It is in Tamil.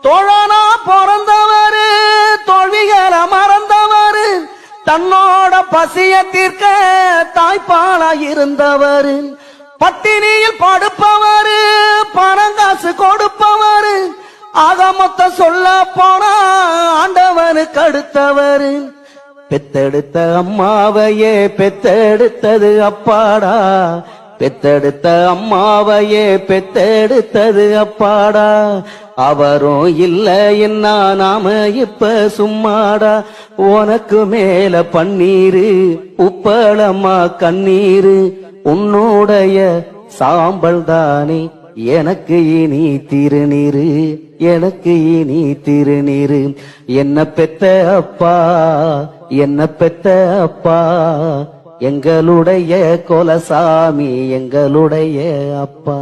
தோழனா பிறந்தவரு தோல்விகளை மறந்தவரு தன்னோட பசிய தீர்க்க தாய்ப்பாலா இருந்தவரு பட்டினியில் படுப்பவரு பணங்காசு கொடுப்பவரு ஆக மொத்த சொல்ல போனா ஆண்டவனுக்கு அடுத்தவரு பெத்தெடுத்த அம்மாவையே பெத்தெடுத்தது அப்பாடா பெத்தெடுத்த அம்மாவையே பெத்தெடுத்தது அப்பாடா அவரும் இல்ல என்ன நாம இப்ப சும்மாடா உனக்கு மேல பன்னீரு உப்பளம்மா கண்ணீரு உன்னுடைய சாம்பல் தானே எனக்கு இனி திருநீரு எனக்கு இனி திருநீரு என்ன பெத்த அப்பா என்ன பெத்த அப்பா எங்களுடைய குலசாமி எங்களுடைய அப்பா